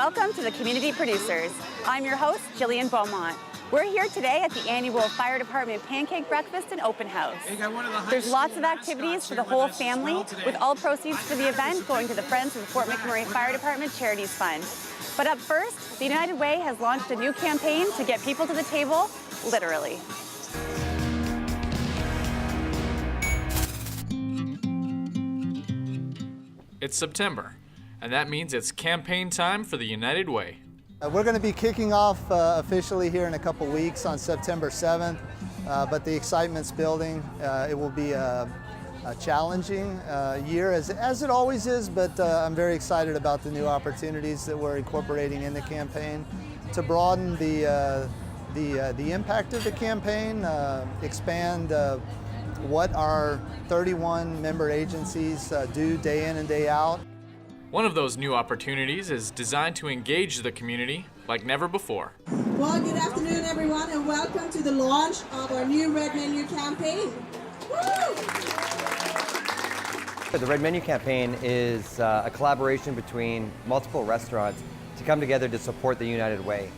Welcome to the Community Producers. I'm your host, Jillian Beaumont. We're here today at the annual Fire Department Pancake Breakfast and Open House. There's lots of activities for the whole family, with all proceeds for the event going to the Friends of the Fort McMurray Fire Department Charities Fund. But up first, the United Way has launched a new campaign to get people to the table, literally. It's September, and that means it's campaign time for the United Way. We're going to be kicking off officially here in a couple weeks on September 7th, but the excitement's building. It will be a challenging year, as it always is, but I'm very excited about the new opportunities that we're incorporating in the campaign to broaden the impact of the campaign, expand what our 31 member agencies do day in and day out. One of those new opportunities is designed to engage the community like never before. Well, good afternoon, everyone, and welcome to the launch of our new Red Menu campaign. Woo! The Red Menu campaign is a collaboration between multiple restaurants to come together to support the United Way.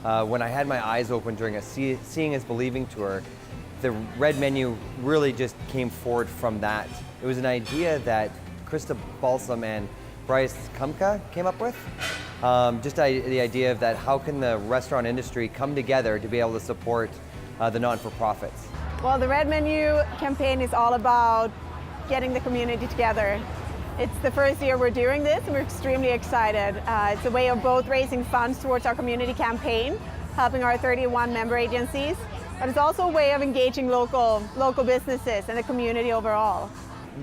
When I had my eyes open during a Seeing is Believing tour, the Red Menu really just came forward from that. It was an idea that Krista Balsam and Bryce Kumka came up with. Just the idea of that, how can the restaurant industry come together to be able to support the non-for-profits? Well, the Red Menu campaign is all about getting the community together. It's the first year we're doing this, and we're extremely excited. It's a way of both raising funds towards our community campaign, helping our 31 member agencies, but it's also a way of engaging local businesses and the community overall.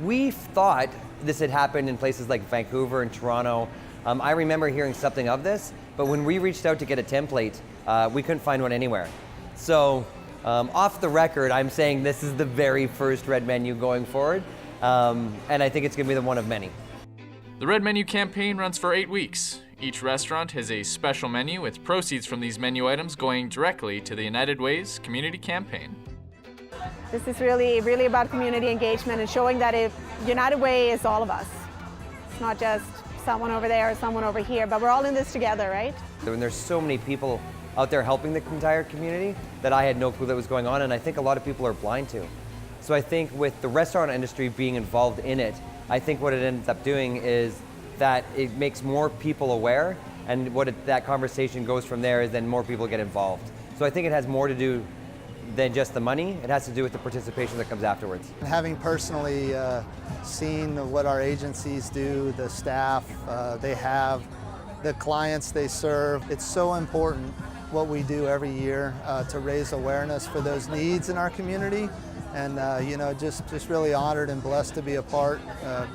We thought this had happened in places like Vancouver and Toronto. I remember hearing something of this, but when we reached out to get a template, we couldn't find one anywhere. So off the record, I'm saying this is the very first Red Menu going forward, and I think it's going to be the one of many. The Red Menu campaign runs for 8 weeks. Each restaurant has a special menu with proceeds from these menu items going directly to the United Way's community campaign. This is really about community engagement and showing that United Way is all of us. It's not just someone over there or someone over here, but we're all in this together, right? And there's so many people out there helping the entire community that I had no clue that was going on, and I think a lot of people are blind to. So I think with the restaurant industry being involved in it, I think what it ends up doing is that it makes more people aware, and that conversation goes from there is then more people get involved. So I think it has more to do than just the money. It has to do with the participation that comes afterwards. Having personally seen what our agencies do, the staff they have, the clients they serve, it's so important what we do every year to raise awareness for those needs in our community. And just really honored and blessed to be a part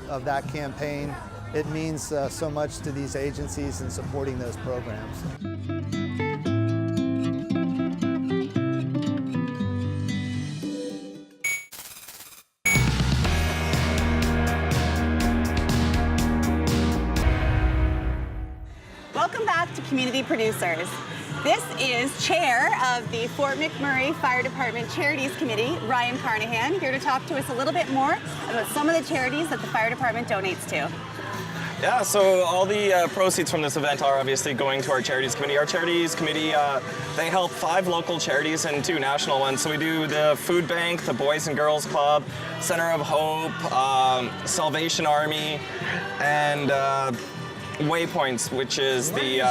of that campaign. It means so much to these agencies in supporting those programs. Welcome back to Community Producers. This is Chair of the Fort McMurray Fire Department Charities Committee, Ryan Carnahan, here to talk to us a little bit more about some of the charities that the fire department donates to. Yeah, so all the proceeds from this event are obviously going to our Charities Committee. Our Charities Committee, they help 5 local charities and 2 national ones. So we do the Food Bank, the Boys and Girls Club, Center of Hope, Salvation Army, and Waypoints, which is the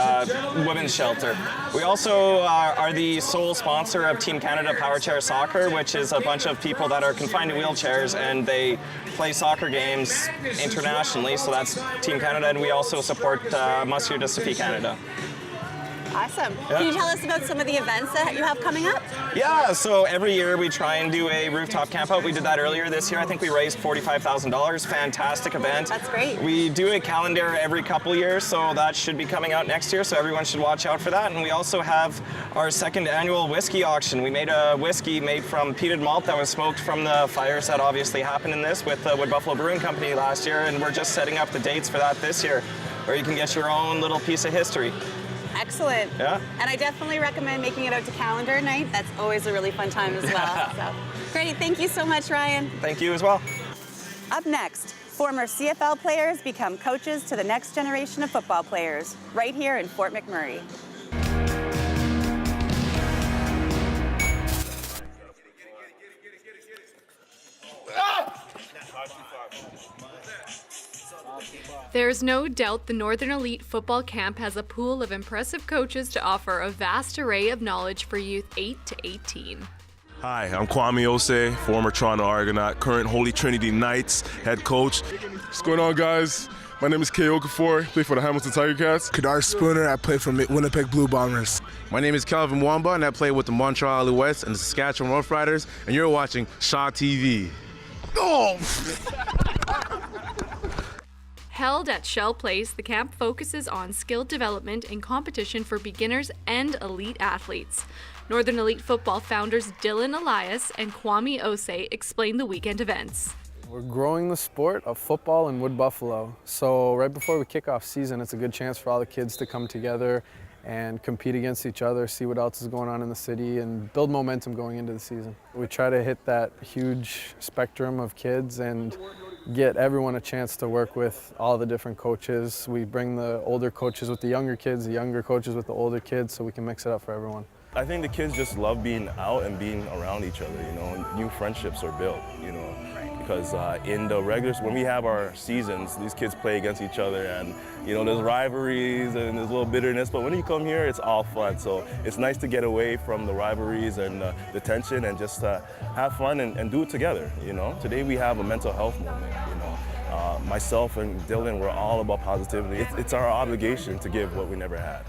women's shelter. We also are the sole sponsor of Team Canada Power Chair Soccer, which is a bunch of people that are confined to wheelchairs, and they play soccer games internationally, so that's Team Canada, and we also support Muscular Dystrophy Canada. Awesome. Yeah. Can you tell us about some of the events that you have coming up? Yeah, so every year we try and do a rooftop campout. We did that earlier this year. I think we raised $45,000. Fantastic event. That's great. We do a calendar every couple years, so that should be coming out next year, so everyone should watch out for that. And we also have our 2nd annual whiskey auction. We made a whiskey made from peated malt that was smoked from the fires that obviously happened in this with the Wood Buffalo Brewing Company last year, and we're just setting up the dates for that this year, where you can get your own little piece of history. Excellent. Yeah. And I definitely recommend making it out to calendar night. That's always a really fun time as well. So, great. Thank you so much, Ryan. Thank you as well. Up next, Former CFL players become coaches to the next generation of football players, right here in Fort McMurray. There's no doubt the Northern Elite Football Camp has a pool of impressive coaches to offer a vast array of knowledge for youth 8 to 18. Hi, I'm Kwame Osei, former Toronto Argonaut, current Holy Trinity Knights head coach. What's going on, guys? My name is Kay Okafor, play for the Hamilton Tiger Cats. Kadar Spooner, I play for Winnipeg Blue Bombers. My name is Calvin Mwamba, and I play with the Montreal Alouettes and the Saskatchewan Roughriders, and you're watching Shaw TV. Oh! Held at Shell Place, the camp focuses on skill development and competition for beginners and elite athletes. Northern Elite Football founders Dylan Elias and Kwame Osei explain the weekend events. We're growing the sport of football in Wood Buffalo. So right before we kick off season, it's a good chance for all the kids to come together and compete against each other, see what else is going on in the city, and build momentum going into the season. We try to hit that huge spectrum of kids and get everyone a chance to work with all the different coaches. We bring the older coaches with the younger kids, the younger coaches with the older kids, so we can mix it up for everyone. I think the kids just love being out and being around each other, you know, new friendships are built, you know, because in the regulars, when we have our seasons, these kids play against each other and, you know, there's rivalries and there's a little bitterness, but when you come here, it's all fun. So it's nice to get away from the rivalries and the tension and just have fun and do it together, you know. Today we have a mental health moment, you know. Myself and Dylan, we're all about positivity. It's our obligation to give what we never had.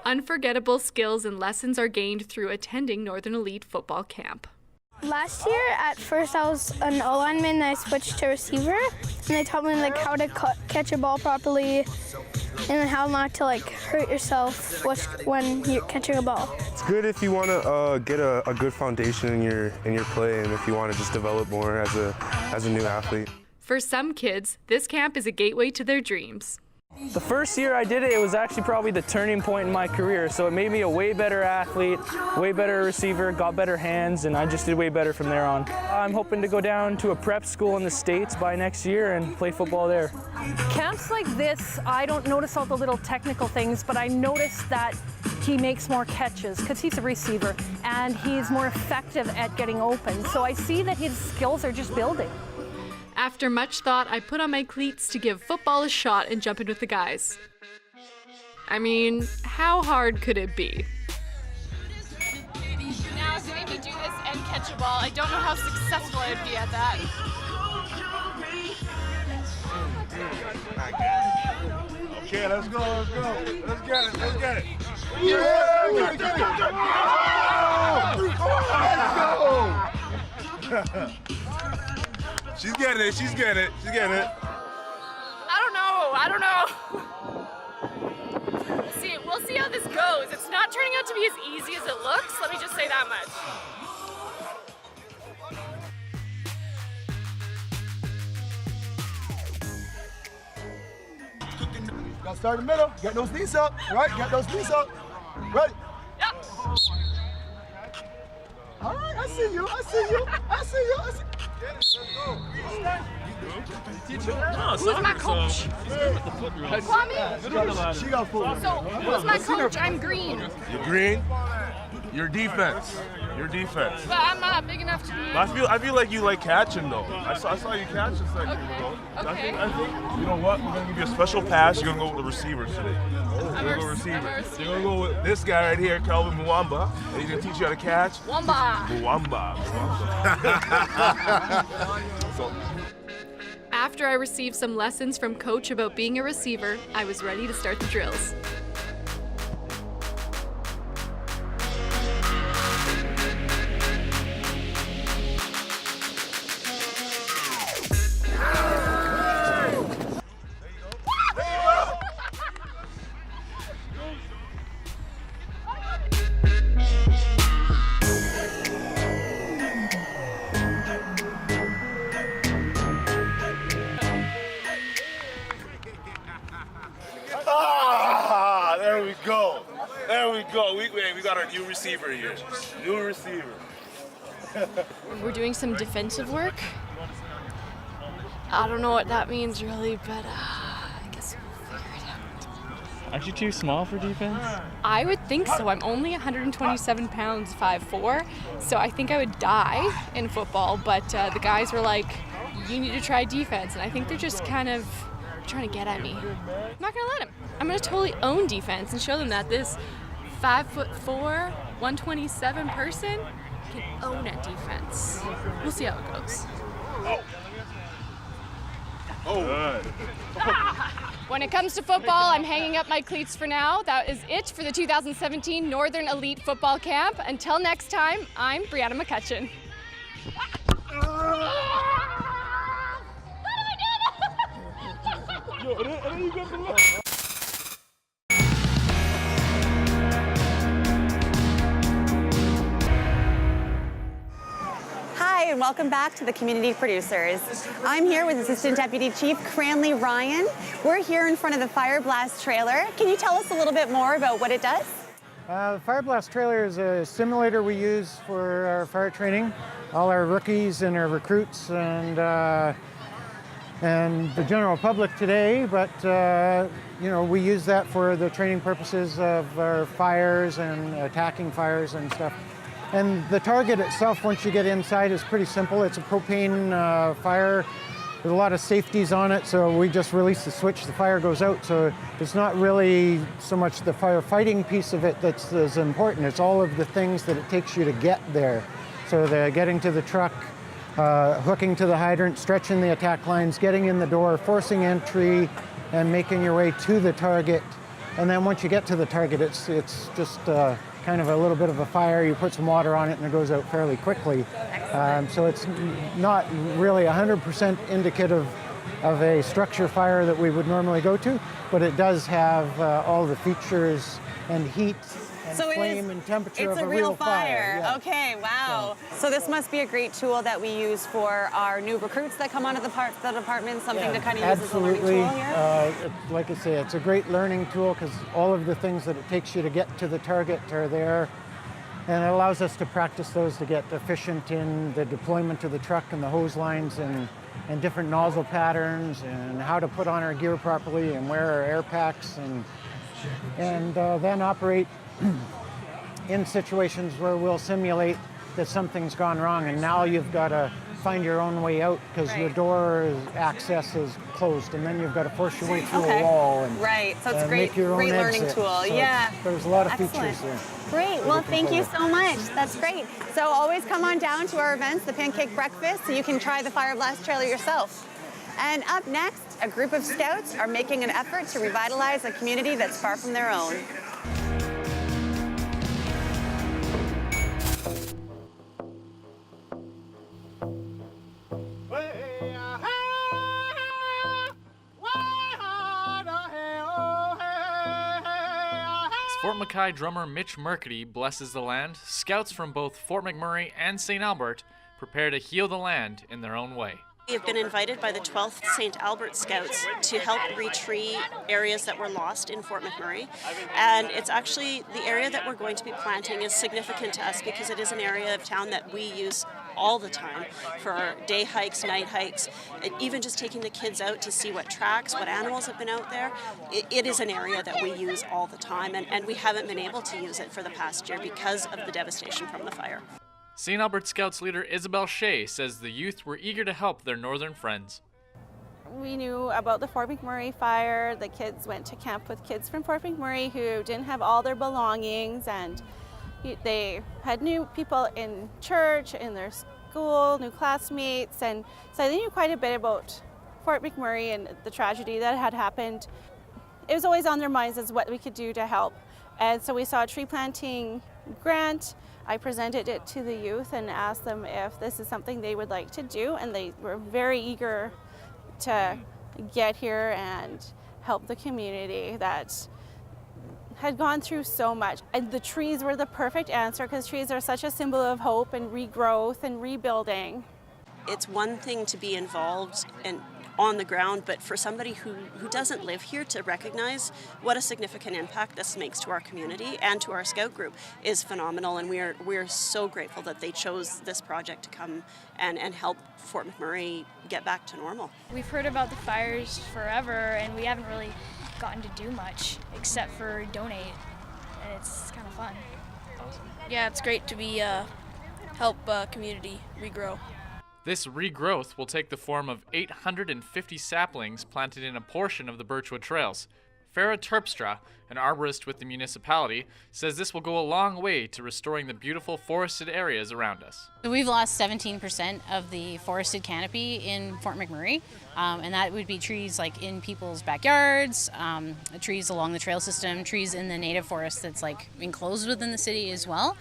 Unforgettable skills and lessons are gained through attending Northern Elite Football Camp. Last year, at first I was an O-lineman, and I switched to receiver, and they taught me like how to catch a ball properly, and how not to like hurt yourself when you're catching a ball. It's good if you want to get a good foundation in your play, and if you want to just develop more as a new athlete. For some kids, this camp is a gateway to their dreams. The first year I did it, it was actually probably the turning point in my career. So it made me a way better athlete, way better receiver, got better hands, and I just did way better from there on. I'm hoping to go down to a prep school in the States by next year and play football there. Camps like this, I don't notice all the little technical things, but I notice that he makes more catches because he's a receiver and he's more effective at getting open. So I see that his skills are just building. After much thought, I put on my cleats to give football a shot and jump in with the guys. I mean, how hard could it be? Now to make me do this and catch a ball, I don't know how successful I'd be at that. Okay, let's go. Let's get it. Yeah! She's getting it. I don't know. We'll see how this goes. It's not turning out to be as easy as it looks, let me just say that much. Gotta start in the middle, get those knees up, right? Get those knees up, right? Yep. All right, I see you. Who's my coach? Kwame? She got full. So, who's my coach? I'm green. You're green. Your defense. But I'm not big enough to be... I feel like you like catching though. I saw you catch a second ago. Okay. I think, you know what? We're gonna give you a special pass. You're gonna go with the receivers today. You're gonna go receiver. You're gonna go with this guy right here, Calvin Mwamba, and he's gonna teach you how to catch. Mwamba. So, After I received some lessons from Coach about being a receiver, I was ready to start the drills. there we go. There we go. We got our new receiver here. New receiver. We're doing some defensive work. I don't know what that means really, but I guess we'll figure it out. Aren't you too small for defense? I would think so. I'm only 127 pounds, 5'4", so I think I would die in football, but the guys were like, you need to try defense, and I think they're just kind of trying to get at me. I'm not gonna let them. I'm gonna totally own defense and show them that this 5'4", 127 person can own a defense. We'll see how it goes. When it comes to football, I'm hanging up my cleats for now. That is it for the 2017 Northern Elite Football Camp. Until next time, I'm Brianna McCutcheon. Hi, and welcome back to the Community Producers. I'm here with Assistant Deputy Chief Cranley Ryan. We're here in front of the Fire Blast trailer. Can you tell us a little bit more about what it does? The Fire Blast trailer is a simulator we use for our fire training. All our rookies and our recruits and the general public today, but you know, we use that for the training purposes of our fires and attacking fires and stuff. And the target itself, once you get inside, is pretty simple. It's a propane fire. There's a lot of safeties on it, so we just release the switch, the fire goes out. So it's not really so much the firefighting piece of it that's as important. It's all of the things that it takes you to get there. So the getting to the truck, hooking to the hydrant, stretching the attack lines, getting in the door, forcing entry, and making your way to the target. And then once you get to the target, it's just kind of a little bit of a fire. You put some water on it and it goes out fairly quickly. So it's not really 100% indicative of a structure fire that we would normally go to, but it does have all the features and heat and flame and temperature of a real fire. Yeah. Okay, wow. So this must be a great tool that we use for our new recruits that come onto the department, something to kind of use as a learning tool here? Like I say, it's a great learning tool because all of the things that it takes you to get to the target are there. And it allows us to practice those to get efficient in the deployment of the truck and the hose lines and different nozzle patterns and how to put on our gear properly and wear our air packs and then operate in situations where we'll simulate that something's gone wrong and now you've got to find your own way out because your door access is closed and then you've got to force your way through a wall and so it's a great learning tool. So yeah, there's a lot of excellent features there. Great. Well, thank you so much. That's great. So always come on down to our events, the Pancake Breakfast, so you can try the Fire Blast trailer yourself. And up next, a group of scouts are making an effort to revitalize a community that's far from their own. Fort McKay drummer Mitch Murkety blesses the land, scouts from both Fort McMurray and St. Albert prepare to heal the land in their own way. We have been invited by the 12th St. Albert Scouts to help retree areas that were lost in Fort McMurray. And it's actually the area that we're going to be planting is significant to us because it is an area of town that we use all the time for day hikes, night hikes, even just taking the kids out to see what tracks, what animals have been out there. It is an area that we use all the time, and we haven't been able to use it for the past year because of the devastation from the fire. St. Albert Scouts leader Isabel Shea says the youth were eager to help their northern friends. We knew about the Fort McMurray fire. The kids went to camp with kids from Fort McMurray who didn't have all their belongings, and they had new people in church, in their school, new classmates, and so they knew quite a bit about Fort McMurray and the tragedy that had happened. It was always on their minds as what we could do to help. And so we saw a tree planting grant. I presented it to the youth and asked them if this is something they would like to do, and they were very eager to get here and help the community that had gone through so much. And the trees were the perfect answer because trees are such a symbol of hope and regrowth and rebuilding. It's one thing to be involved and on the ground, but for somebody who doesn't live here to recognize what a significant impact this makes to our community and to our Scout group is phenomenal, and we're so grateful that they chose this project to come and help Fort McMurray get back to normal. We've heard about the fires forever, and we haven't really gotten to do much except for donate, and it's kind of fun. Yeah, it's great to be help community regrow. This regrowth will take the form of 850 saplings planted in a portion of the Birchwood Trails. Farah Terpstra, an arborist with the municipality, says this will go a long way to restoring the beautiful forested areas around us. So we've lost 17% of the forested canopy in Fort McMurray, and that would be trees like in people's backyards, trees along the trail system, trees in the native forest that's like enclosed within the city as well.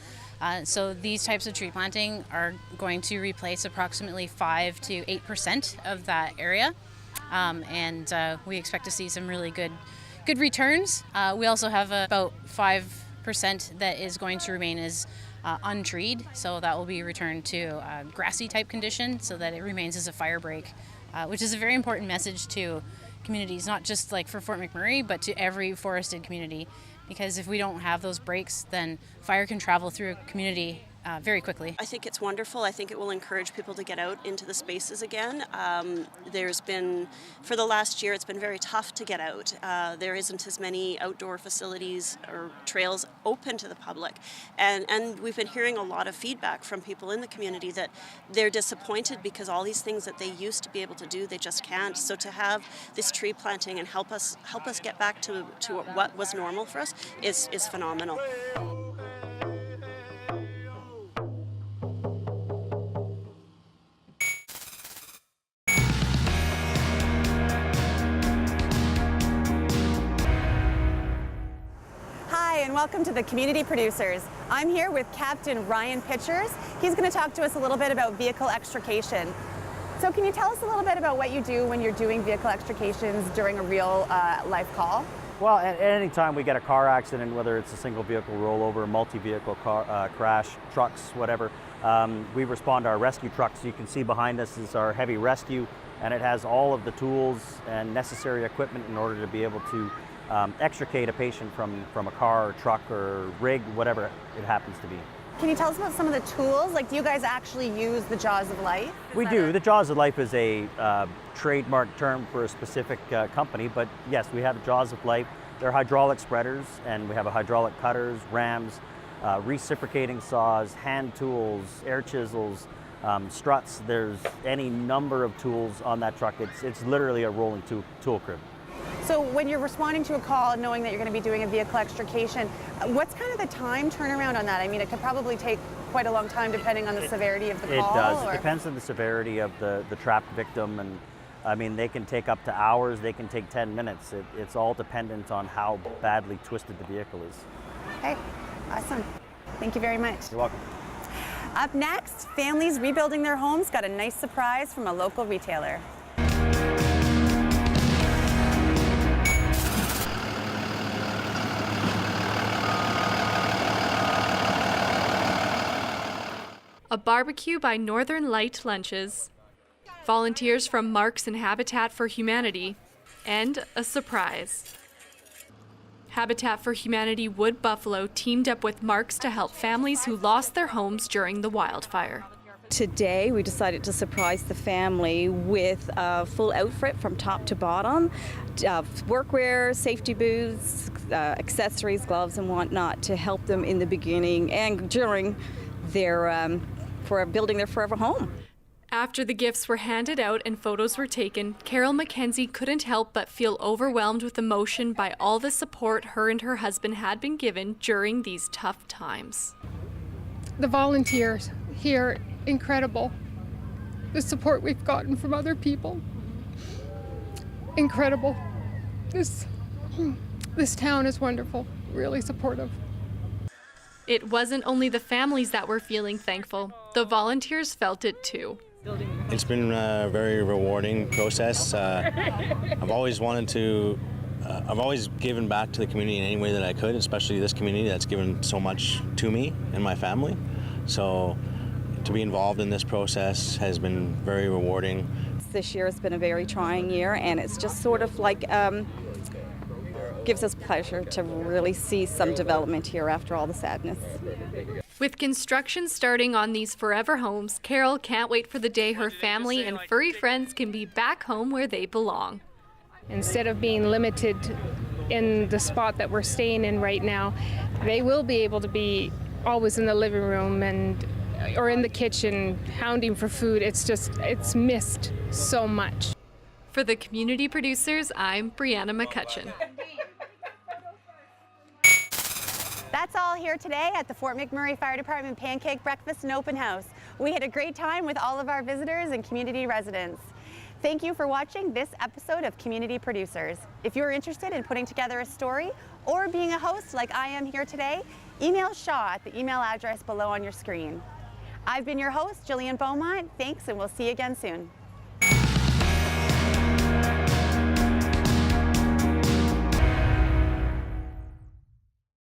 So these types of tree planting are going to replace approximately 5 to 8% of that area, and we expect to see some really good returns. We also have about 5% that is going to remain as untreed, so that will be returned to a grassy type condition so that it remains as a fire break, which is a very important message to communities, not just like for Fort McMurray, but to every forested community. Because if we don't have those breaks, then fire can travel through a community very quickly. I think it's wonderful. I think it will encourage people to get out into the spaces again. There's been, for the last year, it's been very tough to get out. There isn't as many outdoor facilities or trails open to the public. And we've been hearing a lot of feedback from people in the community that they're disappointed because all these things that they used to be able to do, they just can't. So to have this tree planting and help us get back to what was normal for us is phenomenal. And welcome to the Community Producers. I'm here with Captain Ryan Pitchers. He's going to talk to us a little bit about vehicle extrication. So can you tell us a little bit about what you do when you're doing vehicle extrications during a real life call? Well, at any time we get a car accident, whether it's a single vehicle rollover, multi-vehicle crash, trucks, whatever, we respond to our rescue trucks. You can see behind us is our heavy rescue, and it has all of the tools and necessary equipment in order to be able to extricate a patient from a car or truck or rig, whatever it happens to be. Can you tell us about some of the tools? Like, do you guys actually use the Jaws of Life? We do. The Jaws of Life is a trademark term for a specific company, but yes, we have Jaws of Life. They're hydraulic spreaders, and we have hydraulic cutters, rams, reciprocating saws, hand tools, air chisels, struts. There's any number of tools on that truck. It's literally a rolling tool crib. So when you're responding to a call knowing that you're going to be doing a vehicle extrication, what's kind of the time turnaround on that? I mean, it could probably take quite a long time depending on the severity of the call. It does. It depends on the severity of the trapped victim, and I mean, they can take up to hours, they can take 10 minutes. It's all dependent on how badly twisted the vehicle is. Okay, awesome. Thank you very much. You're welcome. Up next, families rebuilding their homes got a nice surprise from a local retailer. A barbecue by Northern Light Lunches, volunteers from Marks and Habitat for Humanity, and a surprise. Habitat for Humanity Wood Buffalo teamed up with Marks to help families who lost their homes during the wildfire. Today we decided to surprise the family with a full outfit from top to bottom, workwear, safety boots, accessories, gloves and whatnot to help them in the beginning and during their for building their forever home. After the gifts were handed out and photos were taken, Carol Mackenzie couldn't help but feel overwhelmed with emotion by all the support her and her husband had been given during these tough times. The volunteers here, incredible. The support we've gotten from other people, incredible. This town is wonderful, really supportive. It wasn't only the families that were feeling thankful, the volunteers felt it too. It's been a very rewarding process. I've always given back to the community in any way that I could, especially this community that's given so much to me and my family. So to be involved in this process has been very rewarding. This year has been a very trying year, and it's just sort of like gives us pleasure to really see some development here after all the sadness. With construction starting on these forever homes, Carol can't wait for the day her family and furry friends can be back home where they belong. Instead of being limited in the spot that we're staying in right now, they will be able to be always in the living room or in the kitchen hounding for food. It's missed so much. For the community producers, I'm Brianna McCutcheon. That's all here today at the Fort McMurray Fire Department Pancake Breakfast and Open House. We had a great time with all of our visitors and community residents. Thank you for watching this episode of Community Producers. If you're interested in putting together a story or being a host like I am here today, email Shaw at the email address below on your screen. I've been your host, Jillian Beaumont. Thanks, and we'll see you again soon.